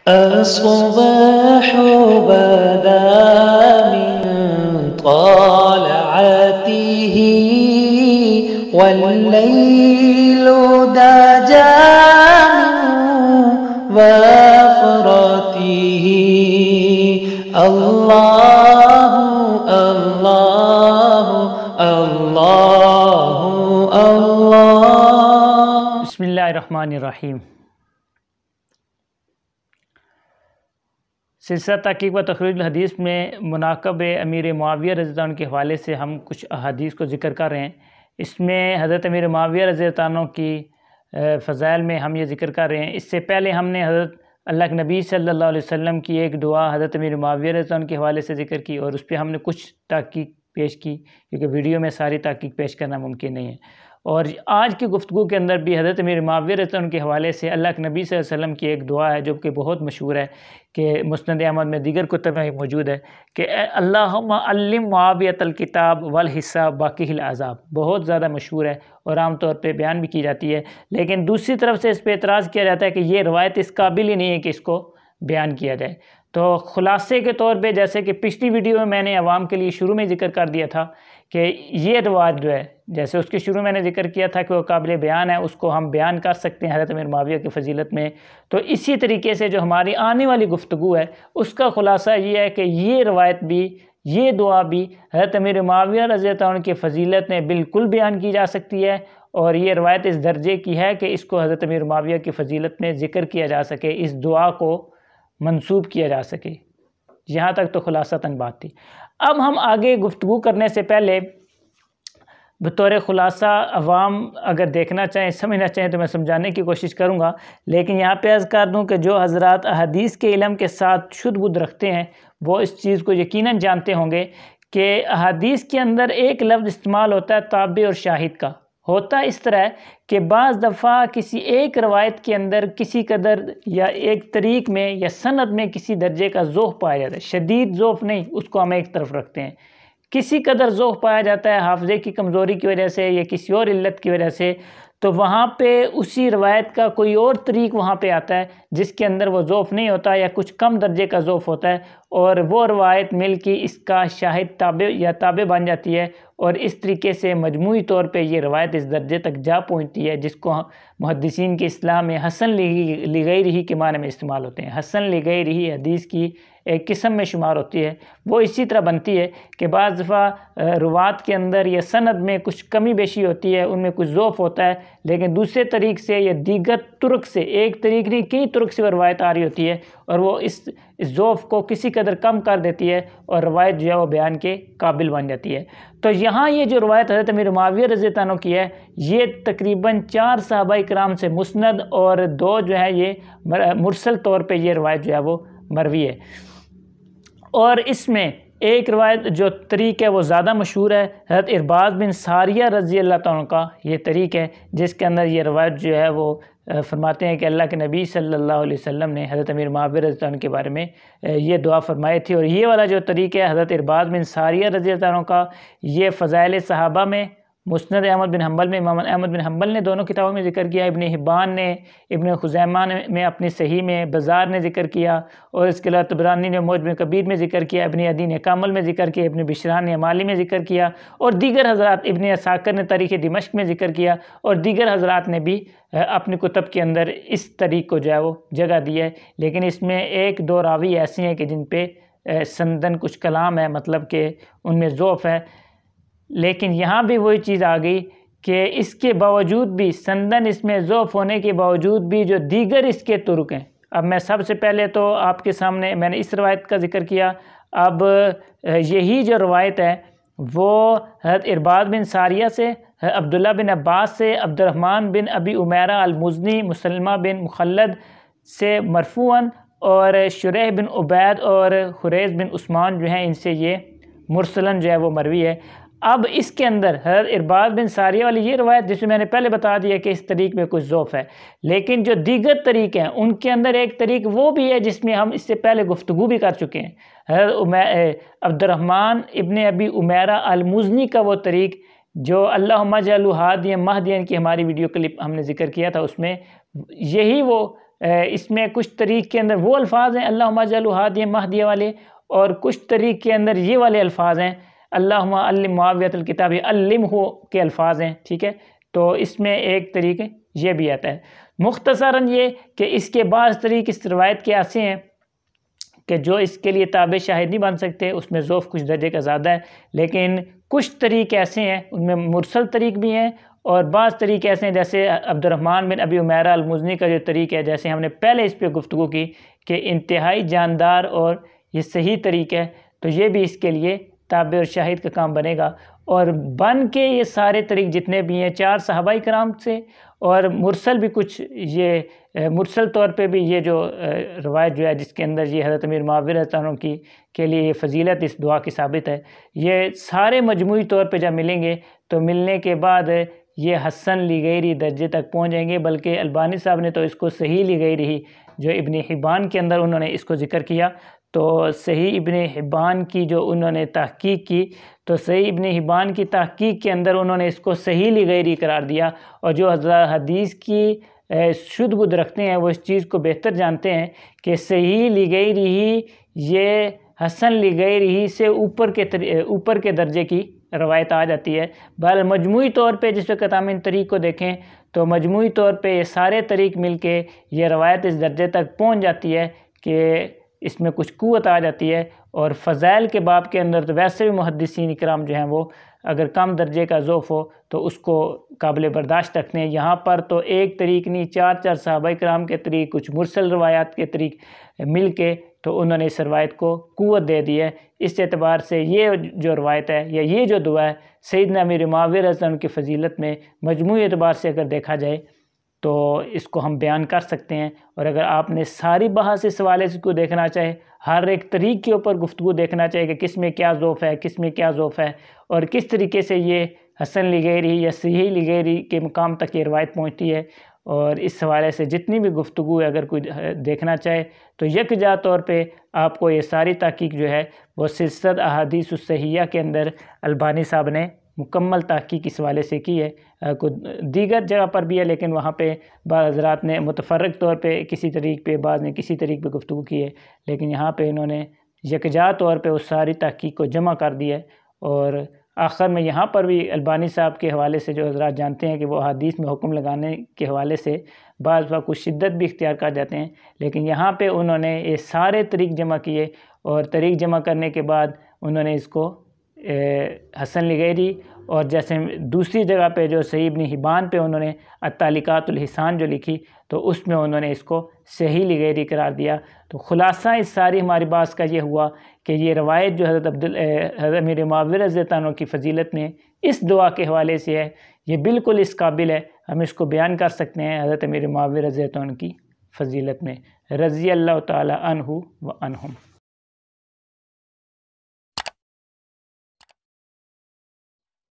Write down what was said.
الصباح بدا من طلعته والليل دجى من وفرته الله الله الله الله. بسم اللہ الرحمن الرحیم. سلسلہ تحقیق و تخریج الحدیث میں مناقب امیر معاویہ رضی اللہ عنہ کے حوالے سے ہم کچھ احادیث کو ذکر کر رہے ہیں. اس میں حضرت امیر معاویہ رضی اللہ عنہ کی فضائل میں ہم یہ ذکر کر رہے ہیں. اس سے پہلے ہم نے حضرت اللہ کے نبی صلی اللہ علیہ وسلم کی ایک دعا حضرت امیر معاویہ رضی اللہ عنہ کے حوالے سے ذکر کی اور اس پہ ہم نے کچھ تحقیق پیش کی کیونکہ ویڈیو میں ساری تحقیق پیش کرنا ممکن نہیں ہے. اور آج کی گفتگو کے اندر بھی حضرت امیر معاویہ رضی اللہ عنہ کے حوالے سے اللہ کے نبی صلی اللہ علیہ وسلم کی ایک دعا ہے جو کہ بہت مشہور ہے کہ مسند احمد میں دیگر کتب میں موجود ہے کہ اللہم علم معاویۃ الکتاب والحساب باقی العذاب. بہت زیادہ مشہور ہے اور عام طور پہ بیان بھی کی جاتی ہے، لیکن دوسری طرف سے اس پہ اعتراض کیا جاتا ہے کہ یہ روایت اس قابل ہی نہیں ہے کہ اس کو بیان کیا جائے. تو خلاصے کے طور پہ جیسے کہ پچھلی ویڈیو میں میں نے عوام کے لیے شروع میں ذکر کر دیا تھا کہ یہ روایت جو ہے جیسے اس کے شروع میں نے ذکر کیا تھا کہ وہ قابل بیان ہے، اس کو ہم بیان کر سکتے ہیں حضرت امیر معاویہ کی فضیلت میں. تو اسی طریقے سے جو ہماری آنے والی گفتگو ہے اس کا خلاصہ یہ ہے کہ یہ روایت بھی، یہ دعا بھی حضرت امیر معاویہ رضی اللہ عنہ کی فضیلت میں بالکل بیان کی جا سکتی ہے اور یہ روایت اس درجے کی ہے کہ اس کو حضرت امیر معاویہ کی فضیلت میں ذکر کیا جا سکے، اس دعا کو منسوب کیا جا سکے. یہاں تک تو خلاصتاً بات تھی. اب ہم آگے گفتگو کرنے سے پہلے بطور خلاصہ عوام اگر دیکھنا چاہیں، سمجھنا چاہیں تو میں سمجھانے کی کوشش کروں گا، لیکن یہاں پہ عرض کر دوں کہ جو حضرات احادیث کے علم کے ساتھ شدھ بدھ رکھتے ہیں وہ اس چیز کو یقیناً جانتے ہوں گے کہ احادیث کے اندر ایک لفظ استعمال ہوتا ہے تابع اور شاہد کا. ہوتا اس طرح ہے کہ بعض دفعہ کسی ایک روایت کے اندر کسی قدر یا ایک طریق میں یا سند میں کسی درجے کا ذوف پایا جاتا ہے، شدید ذوف نہیں، اس کو ہم ایک طرف رکھتے ہیں. کسی قدر ذوف پایا جاتا ہے حافظے کی کمزوری کی وجہ سے یا کسی اور علت کی وجہ سے، تو وہاں پہ اسی روایت کا کوئی اور طریق وہاں پہ آتا ہے جس کے اندر وہ ذوف نہیں ہوتا یا کچھ کم درجے کا ذوف ہوتا ہے اور وہ روایت مل کے اس کا شاہد تابع یا تابع بن جاتی ہے اور اس طریقے سے مجموعی طور پہ یہ روایت اس درجے تک جا پہنچتی ہے جس کو محدثین کی اصطلاح میں حسن لغیرہ کے معنی میں استعمال ہوتے ہیں. حسن لغیرہ حدیث کی ایک قسم میں شمار ہوتی ہے. وہ اسی طرح بنتی ہے کہ بعض دفعہ روات کے اندر یا سند میں کچھ کمی بیشی ہوتی ہے، ان میں کچھ ذوف ہوتا ہے، لیکن دوسرے طریق سے یا دیگر طرق سے، ایک طریق نہیں کئی طرق سے وہ روایت آ رہی ہوتی ہے اور وہ اس ذوف کو کسی قدر کم کر دیتی ہے اور روایت جو ہے وہ بیان کے قابل بن جاتی ہے. تو یہاں یہ جو روایت حضرت امیر معاویہ رضی اللہ عنہ کی ہے یہ تقریباً 4 صحابہ کرام سے مسند اور 2 جو ہے یہ مرسل طور پہ یہ روایت جو ہے وہ مروی ہے. اور اس میں ایک روایت جو طریق ہے وہ زیادہ مشہور ہے، حضرت ارباز بن ساریہ رضی اللہ عنہ کا یہ طریق ہے جس کے اندر یہ روایت جو ہے وہ فرماتے ہیں کہ اللہ کے نبی صلی اللہ علیہ وسلم نے حضرت امیر معاویہ رضی اللہ عنہ کے بارے میں یہ دعا فرمائی تھی. اور یہ والا جو طریق ہے حضرت ارباز بن ساریہ رضی اللہ عنہ کا، یہ فضائل صحابہ میں، مسند احمد بن حنبل میں، امام احمد بن حنبل نے دونوں کتابوں میں ذکر کیا، ابن حبان نے، ابن خزیمہ میں اپنی صحیح میں، بزار نے ذکر کیا اور اس کے علاوہ طبرانی نے معجم کبیر میں ذکر کیا، ابن عدی نے کامل میں ذکر کیا، ابن بشران نے مالی میں ذکر کیا اور دیگر حضرات، ابن عساکر نے تاریخ دمشق میں ذکر کیا اور دیگر حضرات نے بھی اپنی کتب کے اندر اس طریق کو جو ہے وہ جگہ دی ہے. لیکن اس میں 1-2 راوی ایسی ہیں کہ جن پہ سندن کچھ کلام ہے، مطلب کہ ان میں ضعف ہے. لیکن یہاں بھی وہی چیز آ گئی کہ اس کے باوجود بھی سندن اس میں ضعف ہونے کے باوجود بھی جو دیگر اس کے طرق ہیں، اب میں سب سے پہلے تو آپ کے سامنے میں نے اس روایت کا ذکر کیا. اب یہی جو روایت ہے وہ حضرت ارباز بن ساریہ سے، عبداللہ بن عباس سے، عبد الرحمن بن ابی عمیرہ المزنی، مسلمہ بن مخلد سے مرفوعاً اور شریح بن عبید اور خریز بن عثمان جو ہیں ان سے یہ مرسلاً جو ہے وہ مروی ہے. اب اس کے اندر حضرت ارباز بن ساریہ والی یہ روایت جس میں نے پہلے بتا دیا کہ اس طریق میں کچھ ضعف ہے، لیکن جو دیگر طریق ہیں ان کے اندر ایک طریق وہ بھی ہے جس میں ہم اس سے پہلے گفتگو بھی کر چکے ہیں. حضرت عبد الرحمن ابن ابی عمیرہ المزنی کا وہ طریق جو اللہم اجعلہ ہادیا مہدیا کی ہماری ویڈیو کلپ ہم نے ذکر کیا تھا، اس میں یہی وہ اس میں کچھ طریق کے اندر وہ الفاظ ہیں اللہم اجعلہ ہادیہ مہدیہ والے، اور کچھ طریق کے اندر یہ والے الفاظ ہیں اللہم علم معاویہ الکتاب علمہ کے الفاظ ہیں، ٹھیک ہے۔ تو اس میں ایک طریق یہ بھی آتا ہے۔ مختصراً یہ کہ اس کے بعض طریق اس روایت کے ایسے ہیں کہ جو اس کے لیے تابع شاہد نہیں بن سکتے، اس میں ضعف کچھ درجے کا زیادہ ہے، لیکن کچھ طریق ایسے ہیں ان میں مرسل طریق بھی ہیں، اور بعض طریق ایسے ہیں جیسے عبد الرحمن بن ابی عمیرہ المزنی کا جو طریق ہے، جیسے ہم نے پہلے اس پہ گفتگو کی کہ انتہائی جاندار اور یہ صحیح طریق ہے، تو یہ بھی اس کے لیے تابع اور شاہد کا کام بنے گا۔ اور بن کے یہ سارے طریق جتنے بھی ہیں 4 صحابہ کرام سے، اور مرسل بھی کچھ، یہ مرسل طور پہ بھی یہ جو روایت جو ہے جس کے اندر یہ حضرت امیر معاویہ رضی اللہ عنہ کے لیے یہ فضیلت اس دعا کی ثابت ہے، یہ سارے مجموعی طور پہ جب ملیں گے تو ملنے کے بعد یہ حسن لغیری درجے تک پہنچ جائیں گے، بلکہ البانی صاحب نے تو اس کو صحیح لغیری جو ابن حبان کے اندر انہوں نے اس کو ذکر کیا، تو صحیح ابن حبان کی جو انہوں نے تحقیق کی، تو صحیح ابن حبان کی تحقیق کے اندر انہوں نے اس کو صحیح لغیری قرار دیا، اور جو حدیث کی شدھ بدھ رکھتے ہیں وہ اس چیز کو بہتر جانتے ہیں کہ صحیح لغیری ہی یہ حسن لغیری ہی سے اوپر کے درجے کی روایت آ جاتی ہے۔ بہرحال مجموعی طور پہ جس وقت ہم ان طریق کو دیکھیں تو مجموعی طور پہ یہ سارے طریق مل کے یہ روایت اس درجے تک پہنچ جاتی ہے کہ اس میں کچھ قوت آ جاتی ہے۔ اور فضائل کے باب کے اندر تو ویسے بھی محدثین اکرام جو ہیں وہ اگر کم درجے کا ضعف ہو تو اس کو قابل برداشت رکھتے ہیں۔ یہاں پر تو ایک طریق نہیں، 4 صحابہ کرام کے طریق، کچھ مرسل روایات کے طریق مل کے تو انہوں نے اس روایت کو قوت دے دی ہے۔ اس اعتبار سے یہ جو روایت ہے یا یہ جو دعا ہے سیدنا امیر معاویہ رضی اللہ عنہ کی فضیلت میں مجموعی اعتبار سے اگر دیکھا جائے تو اس کو ہم بیان کر سکتے ہیں۔ اور اگر آپ نے ساری بحث اس حوالے سے کو دیکھنا چاہے، ہر ایک طریق کے اوپر گفتگو دیکھنا چاہے کہ کس میں کیا ضعف ہے، کس میں کیا ضعف ہے، اور کس طریقے سے یہ حسن لغیری یا صحیح لغیری کے مقام تک یہ روایت پہنچتی ہے، اور اس حوالے سے جتنی بھی گفتگو ہے اگر کوئی دیکھنا چاہے تو یکجا طور پہ آپ کو یہ ساری تحقیق جو ہے وہ سلسلۃ احادیث الصحیحہ کے اندر البانی صاحب نے مکمل تحقیق اس حوالے سے کی ہے۔ دیگر جگہ پر بھی ہے لیکن وہاں پہ بعض حضرات نے متفرق طور پہ کسی طریق پہ، بعض نے کسی طریق پہ گفتگو کی ہے، لیکن یہاں پہ انہوں نے یکجا طور پہ اس ساری تحقیق کو جمع کر دیا ہے۔ اور آخر میں یہاں پر بھی البانی صاحب کے حوالے سے جو حضرات جانتے ہیں کہ وہ حدیث میں حکم لگانے کے حوالے سے بعض وقت کچھ شدت بھی اختیار کر جاتے ہیں، لیکن یہاں پہ انہوں نے یہ سارے طریق جمع کیے، اور طریق جمع کرنے کے بعد انہوں نے اس کو حسن لغیری، اور جیسے دوسری جگہ پہ جو صحیح ابن حبان پہ انہوں نے التعلیقات الحسان جو لکھی تو اس میں انہوں نے اس کو صحیح لغیری قرار دیا۔ تو خلاصہ اس ساری ہماری بات کا یہ ہوا کہ یہ روایت جو حضرت امیر معاویہ رضی اللہ عنہ کی فضیلت میں اس دعا کے حوالے سے ہے، یہ بالکل اس قابل ہے، ہم اس کو بیان کر سکتے ہیں حضرت امیر معاویہ رضی اللہ عنہ کی فضیلت میں، رضی اللہ تعالی عنہ و عنہم۔